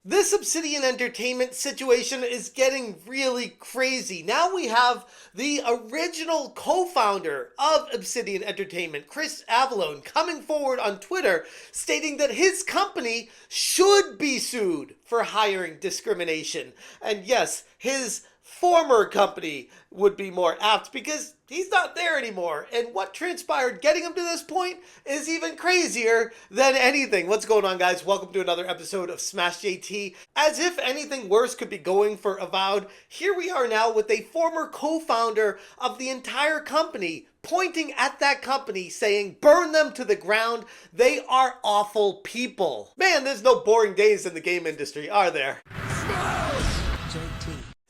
This Obsidian Entertainment situation is getting really crazy. Now we have the original co-founder of Obsidian Entertainment, Chris Avellone, coming forward on Twitter stating that his company should be sued for hiring discrimination. And yes, his former company would be more apt because he's not there anymore. And what transpired getting him to this point is even crazier than anything. What's going on, guys? Welcome to another episode of Smash JT. As if anything worse could be going for Avowed, here we are now with a former co-founder of the entire company pointing at that company saying, burn them to the ground. They are awful people. Man, there's no boring days in the game industry, are there?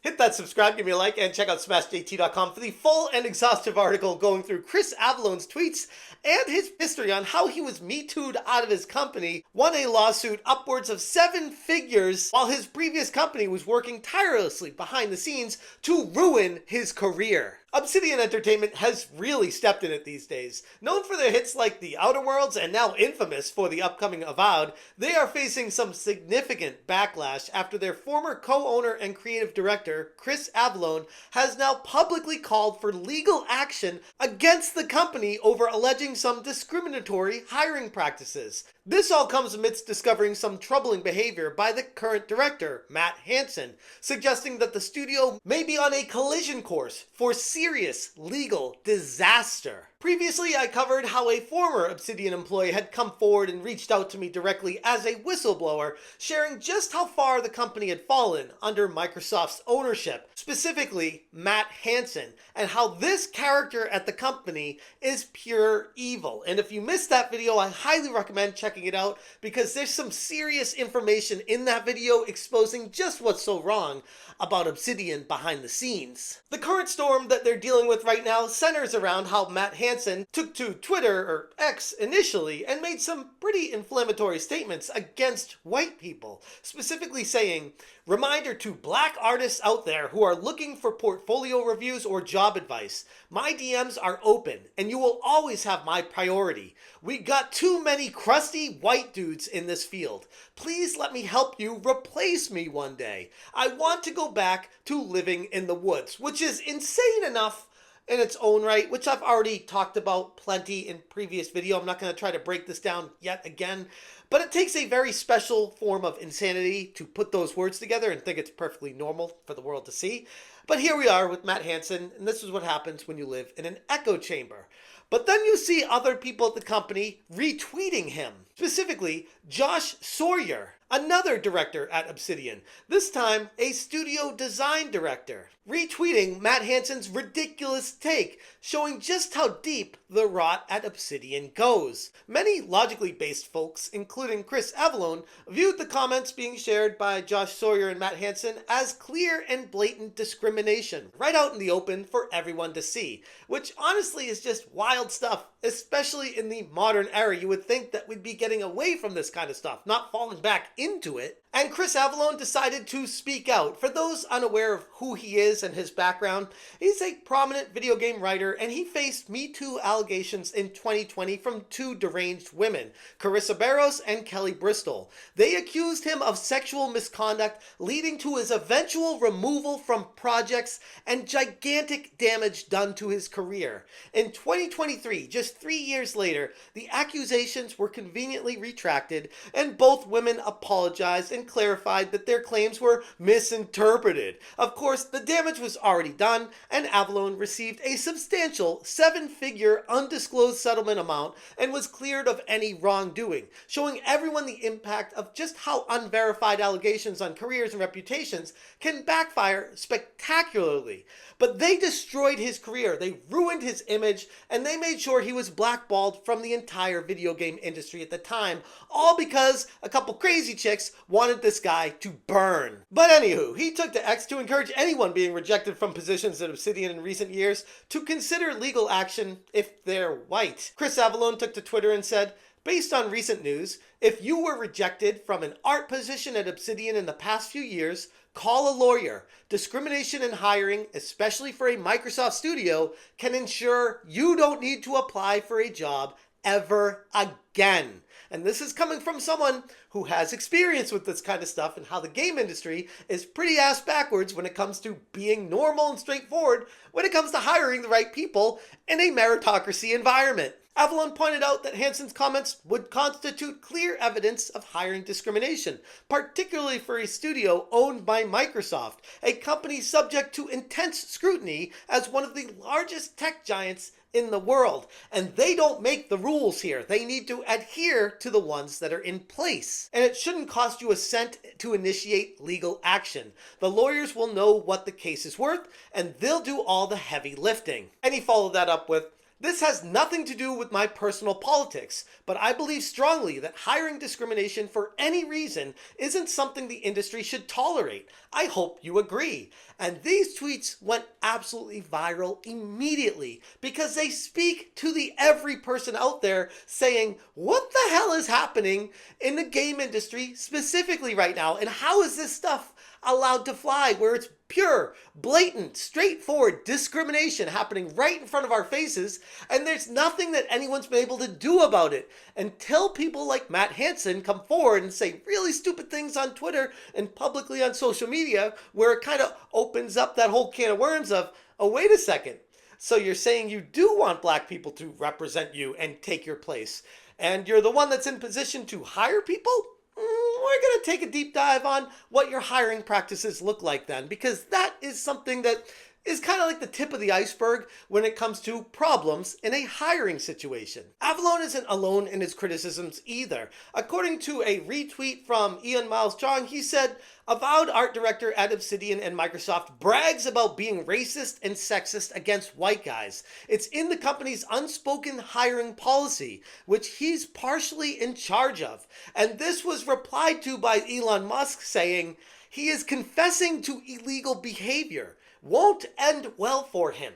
Hit that subscribe, give me a like, and check out smashjt.com for the full and exhaustive article going through Chris Avallone's tweets and his history on how he was Me Too'd out of his company, won a lawsuit upwards of 7 figures, while his previous company was working tirelessly behind the scenes to ruin his career. Obsidian Entertainment has really stepped in it these days. Known for their hits like The Outer Worlds and now infamous for the upcoming Avowed, they are facing some significant backlash after their former co-owner and creative director, Chris Avellone, has now publicly called for legal action against the company over alleging some discriminatory hiring practices. This all comes amidst discovering some troubling behavior by the current director, Matt Hansen, suggesting that the studio may be on a collision course for serious legal disaster. Previously, I covered how a former Obsidian employee had come forward and reached out to me directly as a whistleblower, sharing just how far the company had fallen under Microsoft's ownership, specifically Matt Hansen, and how this character at the company is pure evil. And if you missed that video, I highly recommend checking it out because there's some serious information in that video exposing just what's so wrong about Obsidian behind the scenes. The current storm that they're dealing with right now centers around how Matt Hansen took to Twitter, or X initially, and made some pretty inflammatory statements against white people, specifically saying, "Reminder to black artists out there who are looking for portfolio reviews or job advice. My DMs are open and you will always have my priority. We got too many crusty white dudes in this field. Please let me help you replace me one day. I want to go back to living in the woods," which is insane enough in its own right, which I've already talked about plenty in previous video. I'm not going to try to break this down yet again, but it takes a very special form of insanity to put those words together and think it's perfectly normal for the world to see. But here we are with Matt Hansen, and this is what happens when you live in an echo chamber. But then you see other people at the company retweeting him, specifically Josh Sawyer, another director at Obsidian, this time a studio design director, retweeting Matt Hansen's ridiculous take, showing just how deep the rot at Obsidian goes. Many logically based folks, including Chris Avellone, viewed the comments being shared by Josh Sawyer and Matt Hansen as clear and blatant discrimination, right out in the open for everyone to see, which honestly is just wild stuff, especially in the modern era. You would think that we'd be getting away from this kind of stuff, not falling back into it. And Chris Avellone decided to speak out. For those unaware of who he is and his background, he's a prominent video game writer, and he faced Me Too allegations in 2020 from 2 deranged women, Carissa Barros and Kelly Bristol. They accused him of sexual misconduct, leading to his eventual removal from projects and gigantic damage done to his career. In 2023, just 3 years later, the accusations were conveniently retracted, and both women apologized and clarified that their claims were misinterpreted. Of course, the damage was already done, and Avellone received a substantial 7-figure undisclosed settlement amount and was cleared of any wrongdoing, showing everyone the impact of just how unverified allegations on careers and reputations can backfire spectacularly. But they destroyed his career, they ruined his image, and they made sure he was blackballed from the entire video game industry at the time, all because a couple crazy chicks wanted this guy to burn. But anywho, he took to X to encourage anyone being rejected from positions at Obsidian in recent years to consider legal action if they're white. Chris Avellone took to Twitter and said, "Based on recent news, if you were rejected from an art position at Obsidian in the past few years, call a lawyer. Discrimination in hiring, especially for a Microsoft studio, can ensure you don't need to apply for a job ever again. And this is coming from someone who has experience with this kind of stuff and how the game industry is pretty ass backwards when it comes to being normal and straightforward when it comes to hiring the right people in a meritocracy environment. Avellone pointed out that Hansen's comments would constitute clear evidence of hiring discrimination, particularly for a studio owned by Microsoft, a company subject to intense scrutiny as one of the largest tech giants in the world. And they don't make the rules here. They need to adhere to the ones that are in place. And it shouldn't cost you a cent to initiate legal action. The lawyers will know what the case is worth, and they'll do all the heavy lifting. And he followed that up with, "This has nothing to do with my personal politics, but I believe strongly that hiring discrimination for any reason isn't something the industry should tolerate. I hope you agree." And these tweets went absolutely viral immediately because they speak to the every person out there saying, what the hell is happening in the game industry specifically right now? And how is this stuff allowed to fly where it's pure, blatant, straightforward discrimination happening right in front of our faces, and there's nothing that anyone's been able to do about it until people like Matt Hansen come forward and say really stupid things on Twitter and publicly on social media, where it kind of opens up that whole can of worms of, oh, wait a second. So you're saying you do want black people to represent you and take your place, and you're the one that's in position to hire people? We're going to take a deep dive on what your hiring practices look like then, because that is something that is kind of like the tip of the iceberg when it comes to problems in a hiring situation. Avellone isn't alone in his criticisms either. According to a retweet from Ian Miles Chong, he said, "Avowed art director at Obsidian and Microsoft brags about being racist and sexist against white guys. It's in the company's unspoken hiring policy, which he's partially in charge of." And this was replied to by Elon Musk saying, "He is confessing to illegal behavior. Won't end well for him."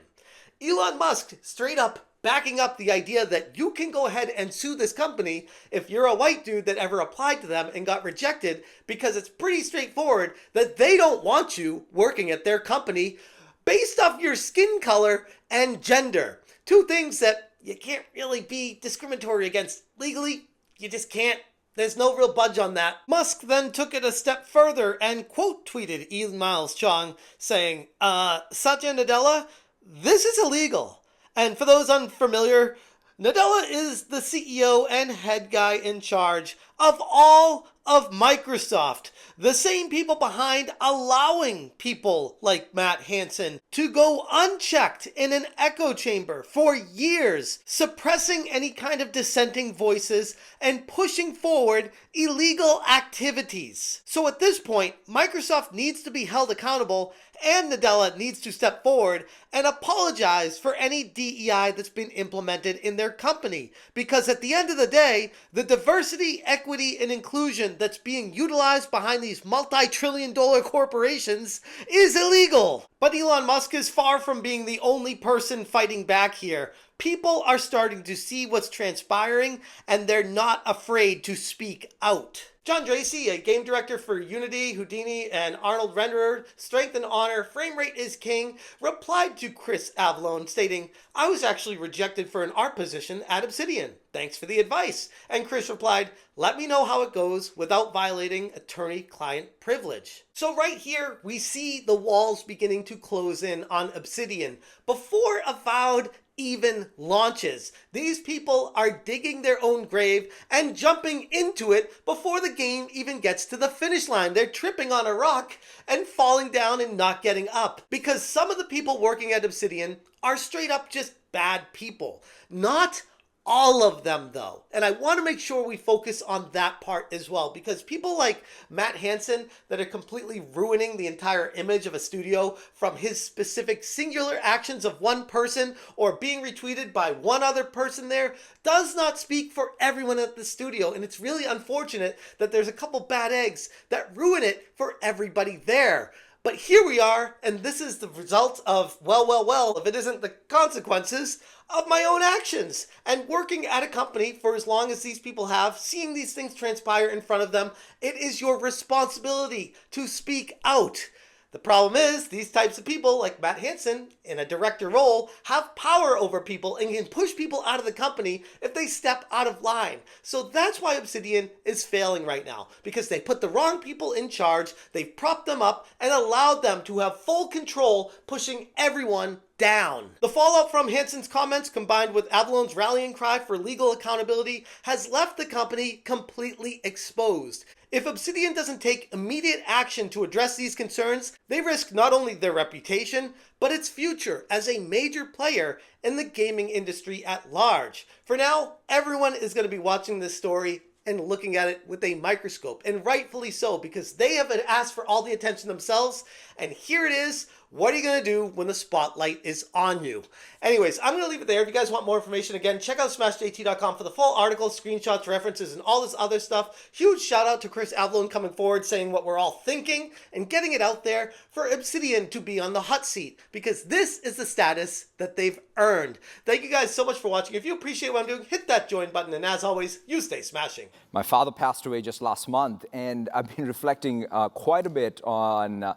Elon Musk straight up backing up the idea that you can go ahead and sue this company if you're a white dude that ever applied to them and got rejected, because it's pretty straightforward that they don't want you working at their company based off your skin color and gender. Two things that you can't really be discriminatory against legally. You just can't. There's no real budge on that. Musk then took it a step further and quote tweeted Ian Miles Chong saying, "Satya Nadella, this is illegal." And for those unfamiliar, Nadella is the CEO and head guy in charge of all of Microsoft. The same people behind allowing people like Matt Hansen to go unchecked in an echo chamber for years, suppressing any kind of dissenting voices and pushing forward illegal activities. So at this point, Microsoft needs to be held accountable, and Nadella needs to step forward and apologize for any DEI that's been implemented in their company. Because at the end of the day, the diversity, equity, and inclusion that's being utilized behind these multi-trillion-dollar corporations is illegal. But Elon Musk is far from being the only person fighting back here. People are starting to see what's transpiring, and they're not afraid to speak out. John Dracy, a game director for Unity, Houdini, and Arnold Renderer, Strength and Honor, Frame Rate is King, replied to Chris Avellone stating, "I was actually rejected for an art position at Obsidian. Thanks for the advice." And Chris replied, "Let me know how it goes without violating attorney-client privilege." So right here, we see the walls beginning to close in on Obsidian. Before Avowed even launches, these people are digging their own grave and jumping into it before the game even gets to the finish line. They're tripping on a rock and falling down and not getting up, because some of the people working at Obsidian are straight up just bad people. Not all of them, though. And I want to make sure we focus on that part as well, because people like Matt Hansen that are completely ruining the entire image of a studio from his specific singular actions of one person or being retweeted by one other person there does not speak for everyone at the studio. And it's really unfortunate that there's a couple bad eggs that ruin it for everybody there. But here we are, and this is the result of, well, if it isn't the consequences of my own actions. And working at a company for as long as these people have, seeing these things transpire in front of them, it is your responsibility to speak out. The problem is, these types of people, like Matt Hansen, in a director role, have power over people and can push people out of the company if they step out of line. So that's why Obsidian is failing right now, because they put the wrong people in charge, they've propped them up, and allowed them to have full control, pushing everyone down. The fallout from Hansen's comments, combined with Avallone's rallying cry for legal accountability, has left the company completely exposed. If Obsidian doesn't take immediate action to address these concerns, they risk not only their reputation, but its future as a major player in the gaming industry at large. For now, everyone is going to be watching this story and looking at it with a microscope, and rightfully so, because they have asked for all the attention themselves, and here it is. What are you going to do when the spotlight is on you? Anyways, I'm going to leave it there. If you guys want more information, again, check out smashjt.com for the full article, screenshots, references, and all this other stuff. Huge shout out to Chris Avellone coming forward, saying what we're all thinking, and getting it out there for Obsidian to be on the hot seat, because this is the status that they've earned. Thank you guys so much for watching. If you appreciate what I'm doing, hit that join button, and as always, you stay smashing. My father passed away just last month, and I've been reflecting quite a bit on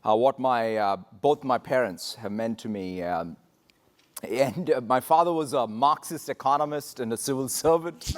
what both my parents have meant to me. My father was a Marxist economist and a civil servant.